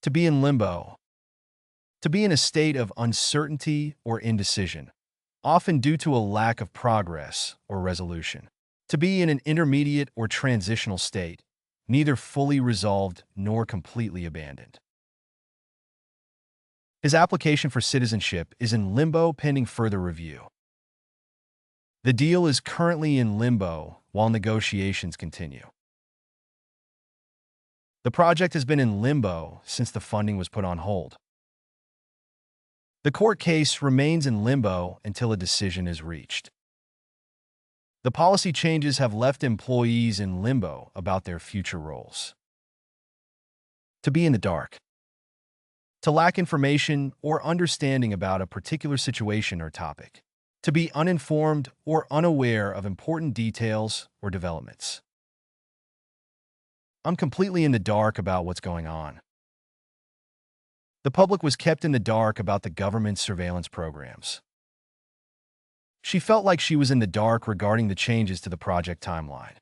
To be in limbo. To be in a state of uncertainty or indecision, often due to a lack of progress or resolution. To be in an intermediate or transitional state, neither fully resolved nor completely abandoned. His application for citizenship is in limbo pending further review. The deal is currently in limbo while negotiations continue. The project has been in limbo since the funding was put on hold. The court case remains in limbo until a decision is reached. The policy changes have left employees in limbo about their future roles. To be in the dark. To lack information or understanding about a particular situation or topic. To be uninformed or unaware of important details or developments. I'm completely in the dark about what's going on. The public was kept in the dark about the government's surveillance programs. She felt like she was in the dark regarding the changes to the project timeline.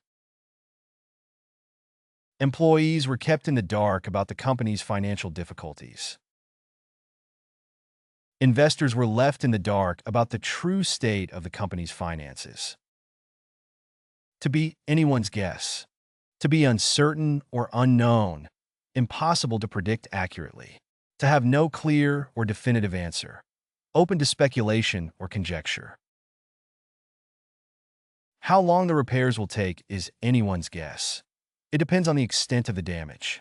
Employees were kept in the dark about the company's financial difficulties. Investors were left in the dark about the true state of the company's finances. To be anyone's guess. To be uncertain or unknown, impossible to predict accurately. To have no clear or definitive answer, open to speculation or conjecture. How long the repairs will take is anyone's guess. It depends on the extent of the damage.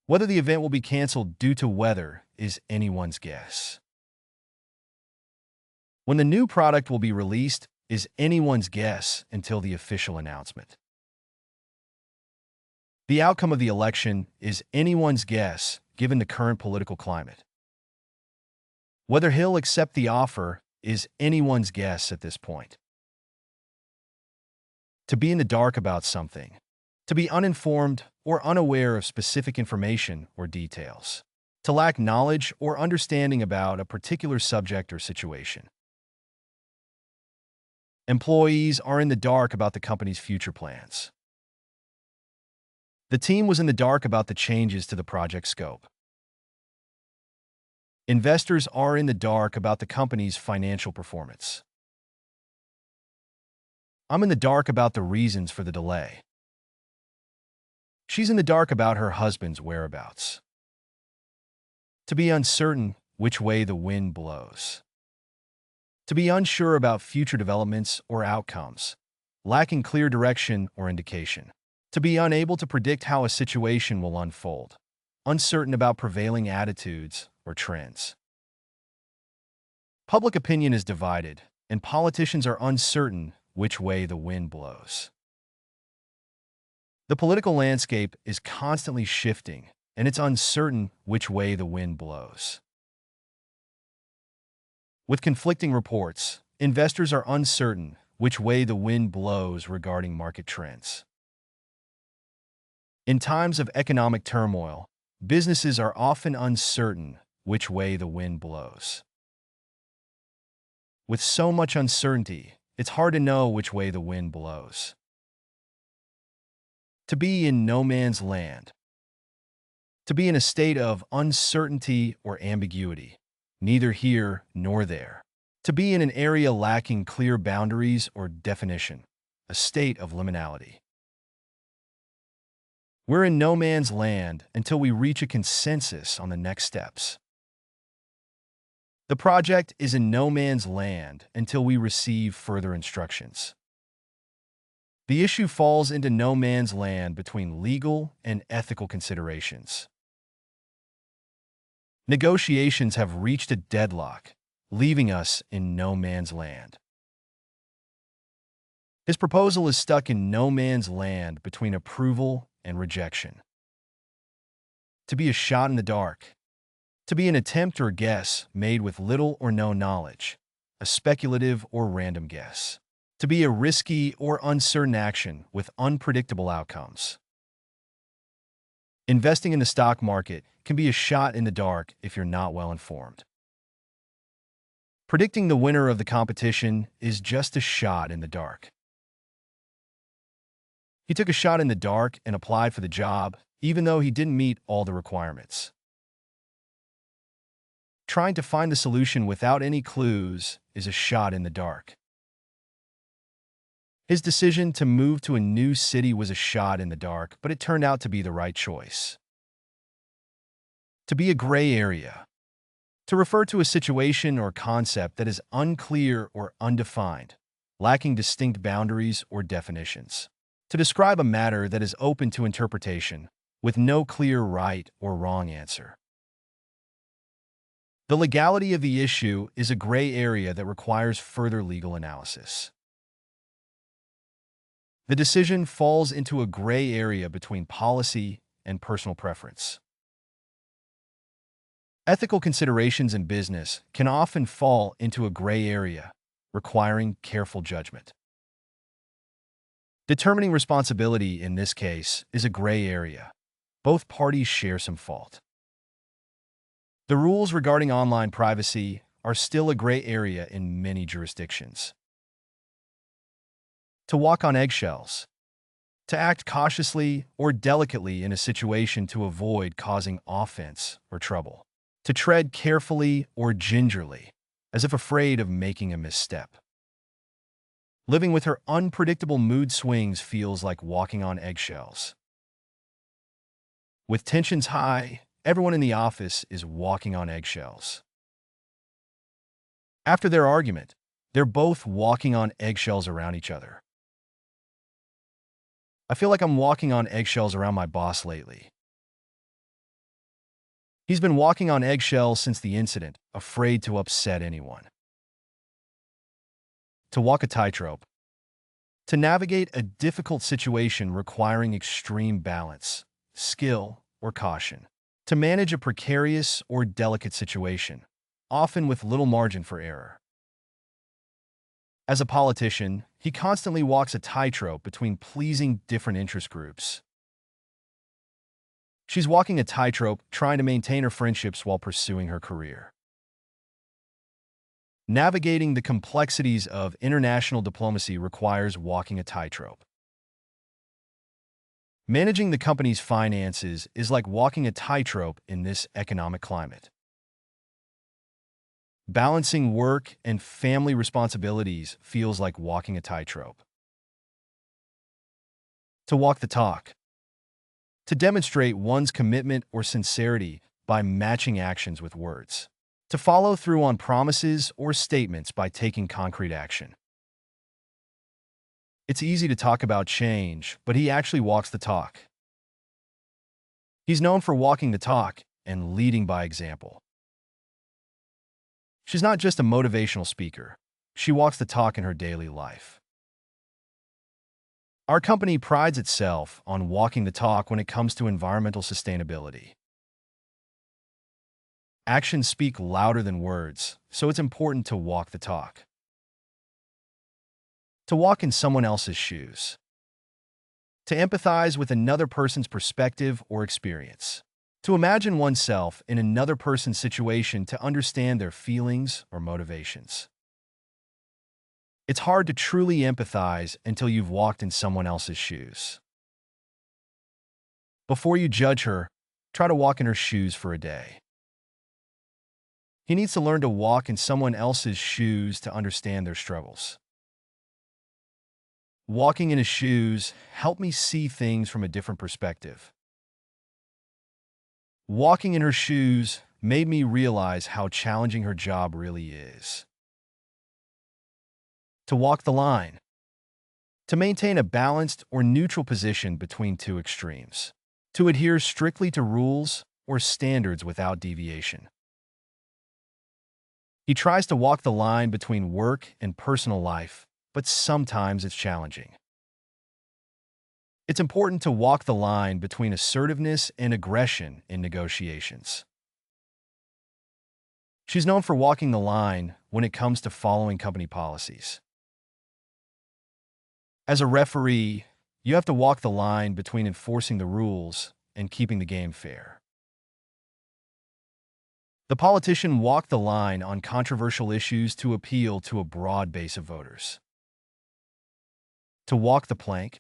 Whether the event will be canceled due to weather is anyone's guess. When the new product will be released is anyone's guess until the official announcement. The outcome of the election is anyone's guess given the current political climate. Whether he'll accept the offer is anyone's guess at this point. To be in the dark about something. To be uninformed or unaware of specific information or details. To lack knowledge or understanding about a particular subject or situation. Employees are in the dark about the company's future plans. The team was in the dark about the changes to the project scope. Investors are in the dark about the company's financial performance. I'm in the dark about the reasons for the delay. She's in the dark about her husband's whereabouts. To be uncertain which way the wind blows. To be unsure about future developments or outcomes, lacking clear direction or indication. To be unable to predict how a situation will unfold, uncertain about prevailing attitudes or trends. Public opinion is divided, and politicians are uncertain which way the wind blows. The political landscape is constantly shifting, and it's uncertain which way the wind blows. With conflicting reports, investors are uncertain which way the wind blows regarding market trends. In times of economic turmoil, businesses are often uncertain which way the wind blows. With so much uncertainty, it's hard to know which way the wind blows. To be in no man's land. To be in a state of uncertainty or ambiguity, neither here nor there. To be in an area lacking clear boundaries or definition, a state of liminality. We're in no man's land until we reach a consensus on the next steps. The project is in no man's land until we receive further instructions. The issue falls into no man's land between legal and ethical considerations. Negotiations have reached a deadlock, leaving us in no man's land. His proposal is stuck in no man's land between approval and rejection. To be a shot in the dark. To be an attempt or guess made with little or no knowledge, a speculative or random guess. To be a risky or uncertain action with unpredictable outcomes. Investing in the stock market can be a shot in the dark if you're not well informed. Predicting the winner of the competition is just a shot in the dark. He took a shot in the dark and applied for the job, even though he didn't meet all the requirements. Trying to find the solution without any clues is a shot in the dark. His decision to move to a new city was a shot in the dark, but it turned out to be the right choice. To be a gray area. To refer to a situation or concept that is unclear or undefined, lacking distinct boundaries or definitions. To describe a matter that is open to interpretation, with no clear right or wrong answer. The legality of the issue is a gray area that requires further legal analysis. The decision falls into a gray area between policy and personal preference. Ethical considerations in business can often fall into a gray area, requiring careful judgment. Determining responsibility in this case is a gray area. Both parties share some fault. The rules regarding online privacy are still a gray area in many jurisdictions. To walk on eggshells. To act cautiously or delicately in a situation to avoid causing offense or trouble. To tread carefully or gingerly, as if afraid of making a misstep. Living with her unpredictable mood swings feels like walking on eggshells. With tensions high, everyone in the office is walking on eggshells. After their argument, they're both walking on eggshells around each other. I feel like I'm walking on eggshells around my boss lately. He's been walking on eggshells since the incident, afraid to upset anyone. To walk a tightrope. To navigate a difficult situation requiring extreme balance, skill, or caution. To manage a precarious or delicate situation, often with little margin for error. As a politician, he constantly walks a tightrope between pleasing different interest groups. She's walking a tightrope trying to maintain her friendships while pursuing her career. Navigating the complexities of international diplomacy requires walking a tightrope. Managing the company's finances is like walking a tightrope in this economic climate. Balancing work and family responsibilities feels like walking a tightrope. To walk the talk. To demonstrate one's commitment or sincerity by matching actions with words. To follow through on promises or statements by taking concrete action. It's easy to talk about change, but he actually walks the talk. He's known for walking the talk and leading by example. She's not just a motivational speaker. She walks the talk in her daily life. Our company prides itself on walking the talk when it comes to environmental sustainability. Actions speak louder than words, so it's important to walk the talk. To walk in someone else's shoes. To empathize with another person's perspective or experience. To imagine oneself in another person's situation to understand their feelings or motivations. It's hard to truly empathize until you've walked in someone else's shoes. Before you judge her, try to walk in her shoes for a day. He needs to learn to walk in someone else's shoes to understand their struggles. Walking in his shoes helped me see things from a different perspective. Walking in her shoes made me realize how challenging her job really is. To walk the line. To maintain a balanced or neutral position between two extremes. To adhere strictly to rules or standards without deviation. He tries to walk the line between work and personal life, but sometimes it's challenging. It's important to walk the line between assertiveness and aggression in negotiations. She's known for walking the line when it comes to following company policies. As a referee, you have to walk the line between enforcing the rules and keeping the game fair. The politician walked the line on controversial issues to appeal to a broad base of voters. To walk the plank.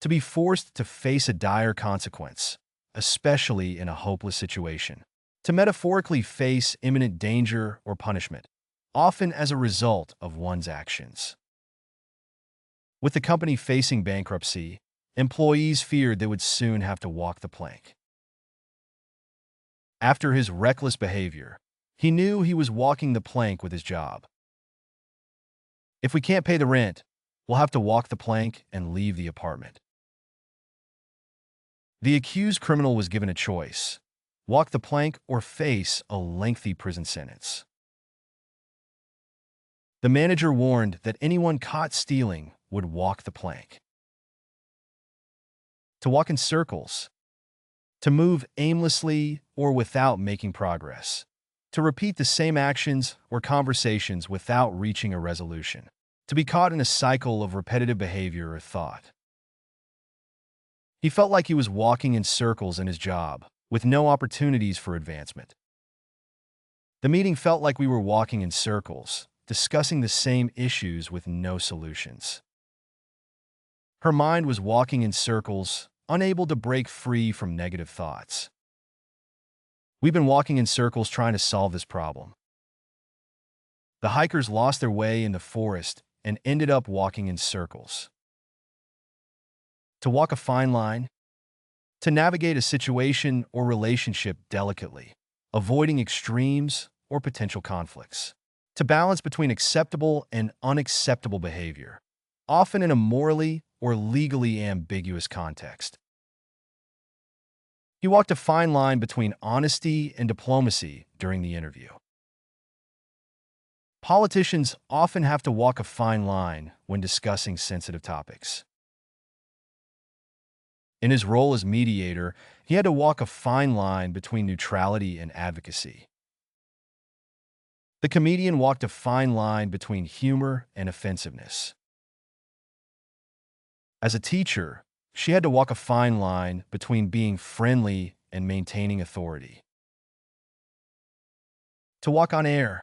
To be forced to face a dire consequence, especially in a hopeless situation. To metaphorically face imminent danger or punishment, often as a result of one's actions. With the company facing bankruptcy, employees feared they would soon have to walk the plank. After his reckless behavior, he knew he was walking the plank with his job. If we can't pay the rent, we'll have to walk the plank and leave the apartment. The accused criminal was given a choice: walk the plank or face a lengthy prison sentence. The manager warned that anyone caught stealing would walk the plank. To walk in circles. To move aimlessly or without making progress. To repeat the same actions or conversations without reaching a resolution. To be caught in a cycle of repetitive behavior or thought. He felt like he was walking in circles in his job, with no opportunities for advancement. The meeting felt like we were walking in circles, discussing the same issues with no solutions. Her mind was walking in circles, unable to break free from negative thoughts. We've been walking in circles trying to solve this problem. The hikers lost their way in the forest and ended up walking in circles. To walk a fine line. To navigate a situation or relationship delicately, avoiding extremes or potential conflicts. To balance between acceptable and unacceptable behavior, often in a morally or legally ambiguous context. He walked a fine line between honesty and diplomacy during the interview. Politicians often have to walk a fine line when discussing sensitive topics. In his role as mediator, he had to walk a fine line between neutrality and advocacy. The comedian walked a fine line between humor and offensiveness. As a teacher, she had to walk a fine line between being friendly and maintaining authority. To walk on air.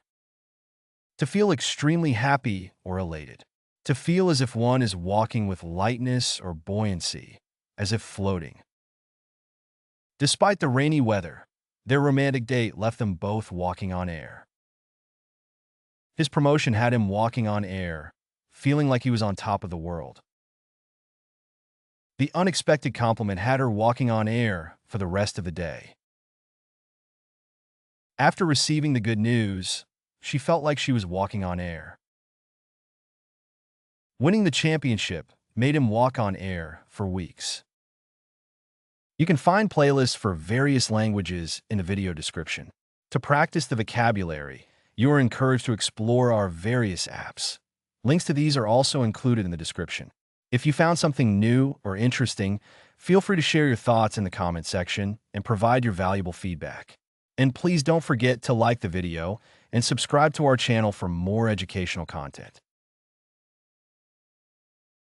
To feel extremely happy or elated. To feel as if one is walking with lightness or buoyancy, as if floating. Despite the rainy weather, their romantic date left them both walking on air. His promotion had him walking on air, feeling like he was on top of the world. The unexpected compliment had her walking on air for the rest of the day. After receiving the good news, she felt like she was walking on air. Winning the championship made him walk on air for weeks. You can find playlists for various languages in the video description. To practice the vocabulary, you are encouraged to explore our various apps. Links to these are also included in the description. If you found something new or interesting, feel free to share your thoughts in the comment section and provide your valuable feedback. And please don't forget to like the video and subscribe to our channel for more educational content.